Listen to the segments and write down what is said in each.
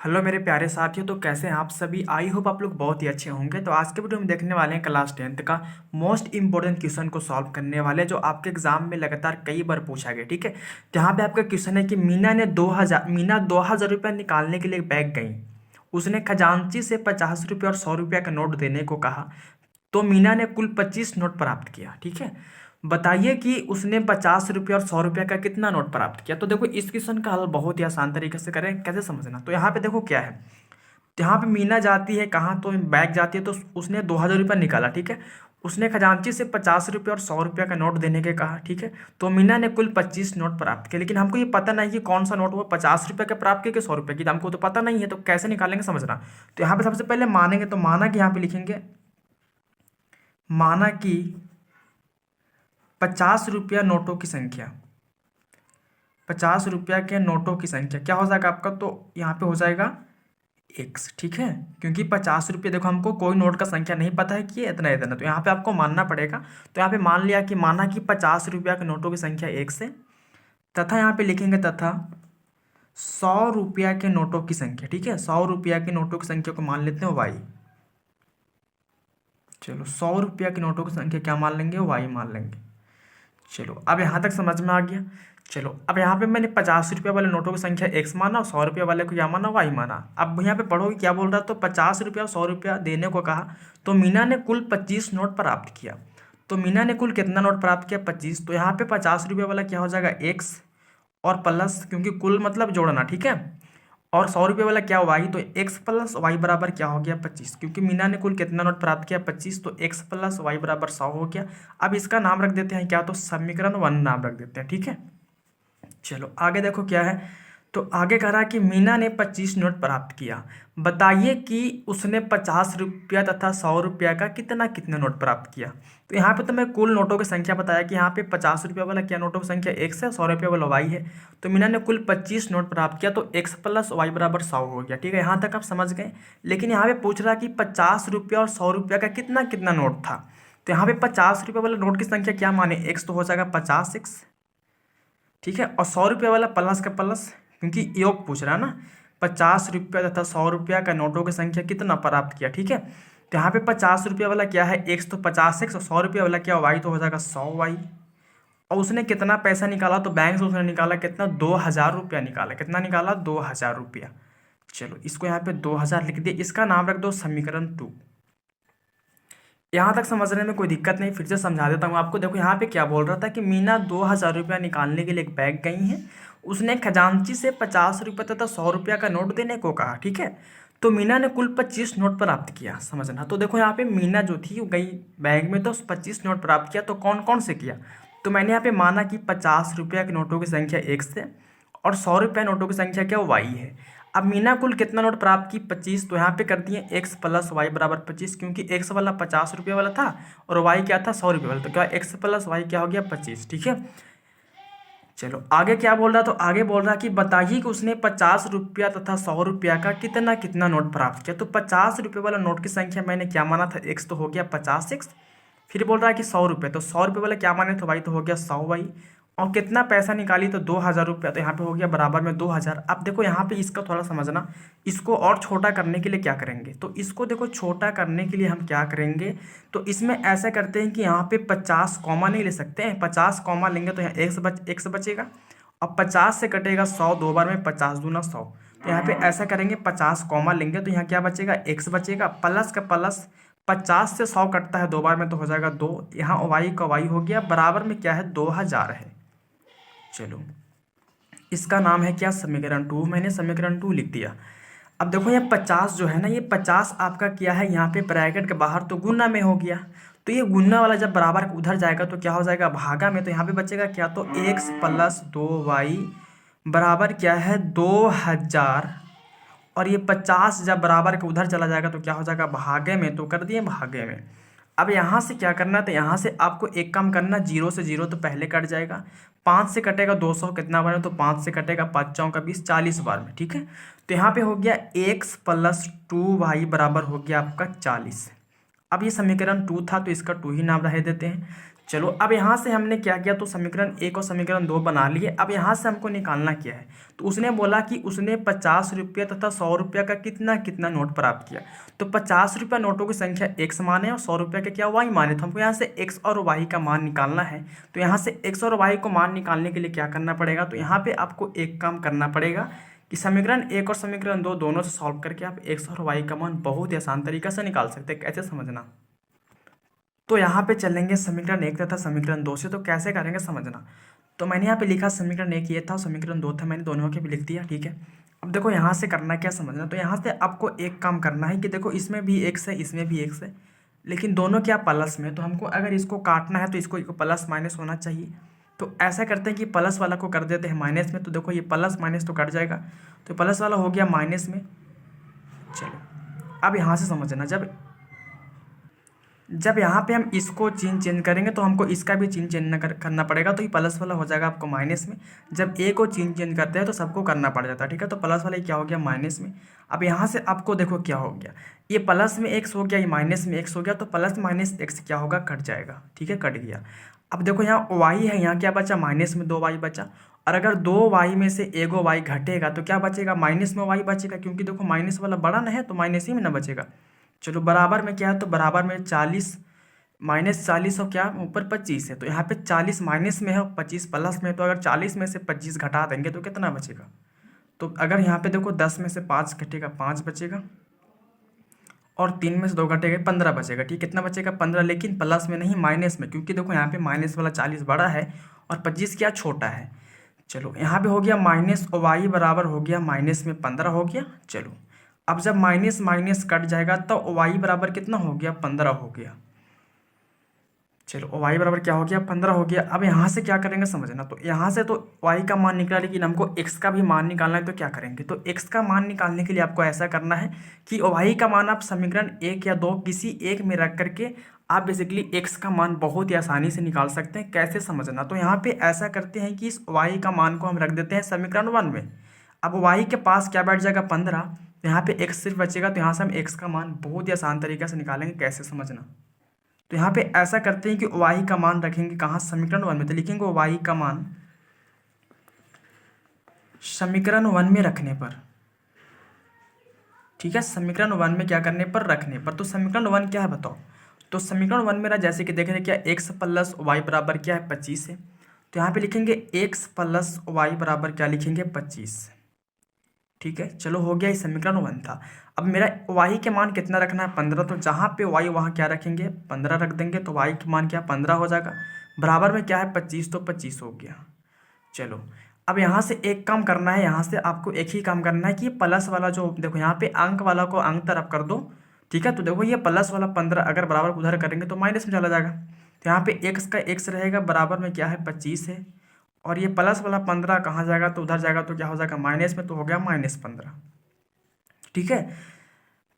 Hello मेरे प्यारे साथियों। तो कैसे हैं आप सभी? आई होप आप लोग बहुत ही अच्छे होंगे। तो आज के वीडियो में देखने वाले हैं क्लास 10th का मोस्ट इंपॉर्टेंट क्वेश्चन को सॉल्व करने वाले, जो आपके एग्जाम में लगातार कई बार पूछा गया। ठीक है, तो यहाँ पे आपका क्वेश्चन है कि मीना 2000 रुपया निकालने के लिए बैंक गई। उसने खजांची से 50 रुपये और 100 रुपया का नोट देने को कहा, तो मीना ने कुल 25 नोट प्राप्त किया। ठीक है, बताइए कि उसने 50 रुपये और 100 रुपया का कितना नोट प्राप्त किया। तो देखो, इस क्वेश्चन का हल बहुत ही आसान तरीके से करें। कैसे समझना, तो यहाँ पे देखो क्या है। तो यहाँ पे मीना जाती है कहाँ, तो बैंक जाती है। तो उसने 2000 रुपया निकाला। ठीक है, उसने खजांची से 50 रुपये और 100 रुपया का नोट देने के कहा। ठीक है, तो मीना ने कुल 25 नोट प्राप्त किए, लेकिन हमको ये पता नहीं कि कौन सा नोट हुआ, 50 रुपये का प्राप्त किया कि 100 रुपये की। तो हमको तो पता नहीं है, तो कैसे निकालेंगे समझना। तो यहाँ पे सबसे पहले मानेंगे, तो माना कि यहाँ पे लिखेंगे, माना कि 50 रुपया नोटों की संख्या, 50 रुपया के नोटों की संख्या क्या हो जाएगा आपका, तो यहाँ पे हो जाएगा एक्स। ठीक है, क्योंकि 50 रुपये, देखो हमको कोई नोट का संख्या नहीं पता है कि ये इतना इतना, तो यहाँ पे आपको मानना पड़ेगा। तो यहाँ पे मान लिया कि माना कि 50 रुपया के नोटों की संख्या एक्स है, तथा यहाँ पे लिखेंगे तथा 100 रुपया के नोटों की संख्या। ठीक है, 100 रुपया के नोटों की संख्या को मान लेते हैं वाई। चलो, 100 रुपया के नोटों की संख्या क्या मान लेंगे, वाई मान लेंगे। चलो, अब यहाँ तक समझ में आ गया। चलो, अब यहाँ पे मैंने 50 रुपया वाले नोटों की संख्या एक्स माना और 100 रुपया वाले को क्या माना, वाई माना। अब यहाँ पे पढ़ोगे क्या बोल रहा, तो 50 रुपया और 100 रुपया देने को कहा, तो मीना ने कुल 25 नोट प्राप्त किया। तो मीना ने कुल कितना नोट प्राप्त किया, 25। तो यहाँ पे 50 रुपया वाला क्या हो जाएगा, एक्स और प्लस, क्योंकि कुल मतलब जोड़ना। ठीक है, और 100 रुपये वाला क्या, वाई। तो एक्स प्लस वाई बराबर क्या हो गया, 25, क्योंकि मीना ने कुल कितना नोट प्राप्त किया, 25। तो एक्स प्लस वाई बराबर 100 हो गया। अब इसका नाम रख देते हैं क्या, तो समीकरण 1 नाम रख देते हैं। ठीक है, चलो आगे देखो क्या है। तो आगे कह रहा है कि मीना ने 25 नोट प्राप्त किया। बताइए कि उसने 50 रुपया तथा 100 रुपया का कितना कितना नोट प्राप्त किया। तो यहाँ पे तो मैं कुल नोटों की संख्या बताया कि यहाँ पे 50 रुपया वाला क्या नोटों की संख्या एक्स है, 100 रुपया वाला वाई है। तो मीना ने कुल 25 नोट प्राप्त किया, तो एक्स प्लस वाई बराबर 100 हो गया। ठीक है, यहाँ तक आप समझ गए। लेकिन यहाँ पे पूछ रहा है कि 50 रुपया और 100 रुपया का कितना कितना नोट था। तो यहाँ पे 50 रुपया वाला नोट की संख्या क्या माने, एक्स, तो हो जाएगा 50x। ठीक है, और 100 रुपया वाला प्लस का प्लस, क्योंकि योग पूछ रहा है ना। 50 रुपया तथा 100 रुपया का नोटों की संख्या कितना प्राप्त किया। ठीक है, तो यहाँ पे 50 रुपया वाला क्या है, एक्स, तो 50x, और 100 रुपया वाला क्या, वाई, तो हो जाएगा 100y। और उसने कितना पैसा निकाला, तो बैंक से उसने निकाला कितना, 2000 रुपया निकाला। कितना निकाला, 2000 रुपया। चलो, इसको यहाँ पे 2000 लिख दिया, इसका नाम रख दो समीकरण 2। यहाँ तक समझने में कोई दिक्कत नहीं, फिर से समझा देता हूँ आपको। देखो यहाँ पे क्या बोल रहा था कि मीना 2000 रुपया निकालने के लिए एक बैंक गई है। उसने खजांची से 50 रुपये तथा 100 रुपया का नोट देने को कहा। ठीक है, तो मीना ने कुल 25 नोट प्राप्त किया। समझना, तो देखो यहाँ पे मीना जो थी वो गई बैंक में, तो 25 नोट प्राप्त किया। तो कौन कौन से किया, तो मैंने यहाँ पे माना कि 50 रुपया के नोटों की संख्या एक्स है और 100 रुपया नोटों की संख्या क्या, वाई है। अब मीना कुल कितना नोट प्राप्त की, 25। तो यहाँ पे कर दिए एक्स प्लस वाई बराबर 25, क्योंकि एक्स वाला 50 रुपये वाला था और वाई क्या था, 100 रुपये वाला। तो क्या एक्स प्लस वाई क्या हो गया, 25। ठीक है, चलो आगे क्या बोल रहा, तो आगे बोल रहा कि बताइए कि उसने 50 रुपया तथा 100 रुपया का कितना कितना नोट प्राप्त किया। तो 50 रुपये वाला नोट की संख्या मैंने क्या माना था, एक्स, तो हो गया 50x। फिर बोल रहा है कि 100 रुपये, तो 100 रुपये वाला क्या माने, तो वाई, तो हो गया 100y। और कितना पैसा निकाली, तो 2000 रुपया। तो यहाँ पे हो गया बराबर में 2000। अब देखो यहाँ पे इसका थोड़ा समझना, इसको और छोटा करने के लिए क्या करेंगे, तो इसको देखो छोटा करने के लिए हम क्या करेंगे, तो इसमें ऐसा करते हैं कि यहाँ पे 50 कॉमा नहीं ले सकते हैं। 50 कॉमा लेंगे तो यहाँ एक्स बचेगा, और 50 से कटेगा 100, दो बार में 50 दूना 100। तो यहाँ पे ऐसा करेंगे, 50 कॉमा लेंगे तो यहाँ क्या बचेगा, एक्स बचेगा, प्लस का प्लस, 50 से 100 कटता है दो बार में, तो हो जाएगा 2। यहाँ वाई का वाई हो गया, बराबर में क्या है, 2000 है। चलो, इसका नाम है क्या, समीकरण 2। मैंने समीकरण 2 लिख दिया। अब देखो ये 50 जो है ना, ये 50 आपका क्या है, यहाँ पे ब्रैकेट के बाहर तो गुना में हो गया। तो ये गुना वाला जब बराबर उधर जाएगा तो क्या हो जाएगा, भागा में। तो यहाँ पे बचेगा क्या, तो एक्स प्लस 2y बराबर क्या है, 2000। और ये 50 जब बराबर के उधर चला जाएगा तो क्या हो जाएगा, भागे में। तो कर दिए भागे में। अब यहाँ से क्या करना है, तो यहाँ से आपको एक काम करना, 0 से 0 तो पहले कट जाएगा। 5 से कटेगा 200 कितना बार में, तो 5 से कटेगा 5 चौका 20, 40 बार में। ठीक है, तो यहाँ पे हो गया एक्स प्लस 2y बराबर हो गया आपका 40। अब ये समीकरण 2 था तो इसका 2 ही नाम रह देते हैं। चलो अब यहाँ से हमने क्या किया, तो समीकरण 1 और समीकरण 2 बना लिए। अब यहाँ से हमको निकालना क्या है, तो उसने बोला कि उसने 50 रुपये तथा 100 रुपये का कितना कितना नोट प्राप्त किया। तो 50 रुपये नोटों की संख्या एक्स मान है और 100 रुपये के क्या वाई मान है। तो हमको यहाँ से एक्स और वाई का मान निकालना है। तो यहाँ से एक्स और वाई को मान निकालने के लिए क्या करना पड़ेगा, तो यहाँ पर आपको एक काम करना पड़ेगा कि समीकरण 1 और समीकरण 2 दोनों से सॉल्व करके आप एक्स और वाई का मान बहुत ही आसान तरीके से निकाल सकते हैं। कैसे समझना, तो यहाँ पे चलेंगे समीकरण 1 तथा समीकरण 2 से। तो कैसे करेंगे समझना, तो मैंने यहाँ पे लिखा समीकरण 1 ये था, समीकरण 2 था, मैंने दोनों के भी लिख दिया। ठीक है, अब देखो यहाँ से करना क्या समझना, तो यहाँ से आपको एक काम करना है कि देखो इसमें भी एक्स है, इसमें भी एक्स है, लेकिन दोनों क्या प्लस में। तो हमको अगर इसको काटना है तो इसको प्लस माइनस होना चाहिए। तो ऐसा करते हैं कि प्लस वाला को कर देते हैं माइनस में। तो देखो ये प्लस माइनस तो कट जाएगा, तो प्लस वाला हो गया माइनस में। चलो अब यहाँ से समझना, जब यहाँ पे हम इसको चेंज करेंगे तो हमको इसका भी चेंज करना पड़ेगा। तो ये प्लस वाला हो जाएगा आपको माइनस में। जब ए को चेंज करते हैं तो सबको करना पड़ जाता है। ठीक है, तो प्लस वाला क्या हो गया माइनस में। अब यहाँ से आपको देखो क्या हो गया, ये प्लस में एक्स हो गया, ये माइनस में एक्स हो गया। तो प्लस माइनस एक्स क्या होगा, कट जाएगा। ठीक है, कट गया। अब देखो यहाँ वाई है, यहाँ क्या बचा, माइनस में 2y बचा। और अगर 2y में से एगो y घटेगा तो क्या बचेगा, माइनस में y बचेगा, क्योंकि देखो माइनस वाला बड़ा ना है तो माइनस ही में ना बचेगा। चलो बराबर में क्या है, तो बराबर में 40 माइनस 40 और क्या ऊपर 25 है। तो यहाँ पे 40 माइनस में है और 25 प्लस में है। तो अगर 40 में से 25 घटा देंगे तो कितना बचेगा, तो अगर यहाँ पे देखो 10 में से 5 घटेगा 5 बचेगा, और 3 में से 2 घटेगा 15 बचेगा। ठीक, कितना बचेगा 15, लेकिन प्लस में नहीं माइनस में, क्योंकि देखो यहाँ पे माइनस वाला 40 बड़ा है और 25 क्या छोटा है। चलो यहाँ पे हो गया माइनस और वाई बराबर हो गया माइनस में 15 हो गया। चलो अब जब माइनस माइनस कट जाएगा तो वाई बराबर कितना हो गया, 15 हो गया। चलो वाई बराबर क्या हो गया, 15 हो गया। अब यहाँ से क्या करेंगे समझना, तो यहाँ से तो वाई का मान निकला, लेकिन हमको एक्स का भी मान निकालना है। तो क्या करेंगे, तो एक्स का मान निकालने के लिए आपको ऐसा करना है कि वाई का मान आप समीकरण 1 या 2 किसी एक में रख करके आप बेसिकली एक्स का मान बहुत ही आसानी से निकाल सकते हैं। कैसे समझना, तो यहाँ पे ऐसा करते हैं कि इस वाई का मान को हम रख देते हैं समीकरण 1 में। अब वाई के पास क्या बैठ जाएगा 15, तो यहाँ पे एक्स सिर्फ बचेगा। तो यहाँ से हम एक्स का मान बहुत ही आसान तरीके से निकालेंगे। कैसे समझना, तो यहाँ पे ऐसा करते हैं कि वाई का मान रखेंगे कहाँ, समीकरण 1 में। तो लिखेंगे वाई का मान समीकरण 1 में रखने पर। ठीक है, समीकरण 1 में क्या करने पर, रखने पर। तो समीकरण 1 क्या है बताओ, तो समीकरण 1 मेरा जैसे कि देख रहे हैं क्या, एक्स प्लस वाई बराबर क्या है 25 है। तो यहाँ पे लिखेंगे एक्स प्लस वाई बराबर क्या लिखेंगे 25। ठीक है, चलो हो गया, ये समीकरण 1 था। अब मेरा वाई के मान कितना रखना है 15। तो जहाँ पे वाई वहाँ क्या रखेंगे 15 रख देंगे। तो वाई के मान क्या 15 हो जाएगा। बराबर में क्या है 25, तो 25 हो गया। चलो अब यहाँ से एक काम करना है, यहाँ से आपको एक ही काम करना है कि प्लस वाला जो देखो यहाँ पे अंक वाला को अंक तरफ कर दो। ठीक है, तो देखो ये प्लस वाला 15 अगर बराबर उधर करेंगे तो माइनस में चला जाएगा। तो यहाँ पे एक्स का एक्स रहेगा, बराबर में क्या है 25 है, और ये प्लस वाला 15 कहाँ जाएगा, तो उधर जाएगा। तो क्या हो जाएगा माइनस में, तो हो गया -15। ठीक है,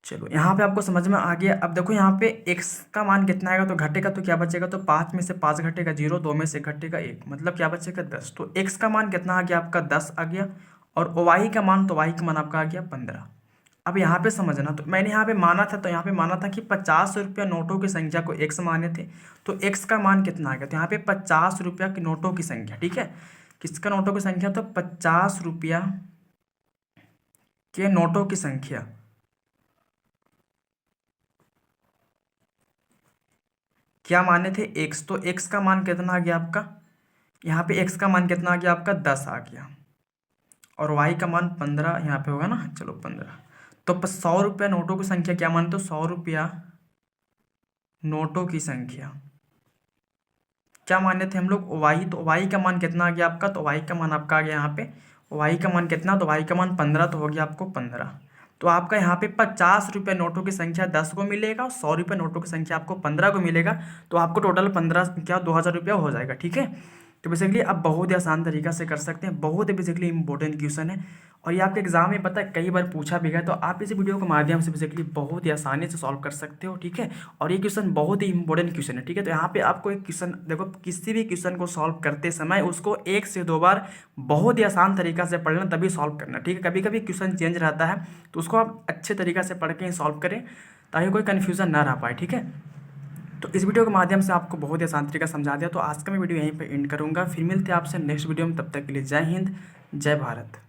चलो यहाँ पे आपको समझ में आ गया। अब देखो यहाँ पे x का मान कितना आएगा, तो घटेगा तो क्या बचेगा, तो 5 में से 5 घटेगा 0, 2 में से घटेगा 1, मतलब क्या बचेगा 10। तो x का मान कितना आ गया आपका 10 आ गया, और y का मान, तो y का मान आपका आ गया 15। अब यहाँ पे समझना, तो मैंने यहाँ पे माना था, तो यहाँ पे माना था कि 50 रुपया नोटों की संख्या को x माने थे। तो x का मान कितना आ गया, तो यहाँ पे 50 रुपया की नोटों की संख्या। ठीक है, किसका नोटों की संख्या, तो 50 रुपया के नोटों की संख्या। क्या माने थे x, तो x का मान कितना आ गया आपका, यहाँ पे x का मान कितना आ गया आपका 10 आ गया, और y का मान 15 यहाँ पे होगा ना। चलो 15, तो 100 रुपया नोटों की संख्या क्या माने, तो 100 रुपया नोटों की संख्या क्या माने थे हम लोग y। तो y का मान कितना आ गया आपका, तो y का मान आपका आ गया यहाँ पे, y का मान कितना, तो y का मान 15, तो हो गया आपको 15। तो आपका यहाँ पे 50 रुपये नोटों की संख्या 10 को मिलेगा और 100 रुपये नोटों की संख्या आपको 15 को मिलेगा। तो आपको टोटल 15 क्या 2000 रुपया हो जाएगा। ठीक है, तो बेसिकली आप बहुत ही आसान तरीका से कर सकते हैं, बहुत ही बेसिकली इंपॉर्टेंट क्वेश्चन है, और ये आपके एग्जाम में पता है कई बार पूछा भी गया। तो आप इस वीडियो के माध्यम से बेसिकली बहुत ही आसानी से सॉल्व कर सकते हो। ठीक है, और ये क्वेश्चन बहुत ही इंपॉर्टेंट क्वेश्चन है। ठीक है, तो यहाँ पे आपको एक क्वेश्चन देखो, किसी भी क्वेश्चन को सॉल्व करते समय उसको 1 से 2 बार बहुत ही आसान तरीका से पढ़ना, तभी सॉल्व करना। ठीक है, कभी कभी क्वेश्चन चेंज रहता है, तो उसको आप अच्छे तरीका से पढ़ के ही सॉल्व करें, ताकि कोई कन्फ्यूज़न ना रह पाए। ठीक है, तो इस वीडियो के माध्यम से आपको बहुत ही आसान तरीका समझा दिया। तो आज का मैं वीडियो यहीं पे एंड करूँगा, फिर मिलते हैं आपसे नेक्स्ट वीडियो में। तब तक के लिए जय हिंद, जय भारत।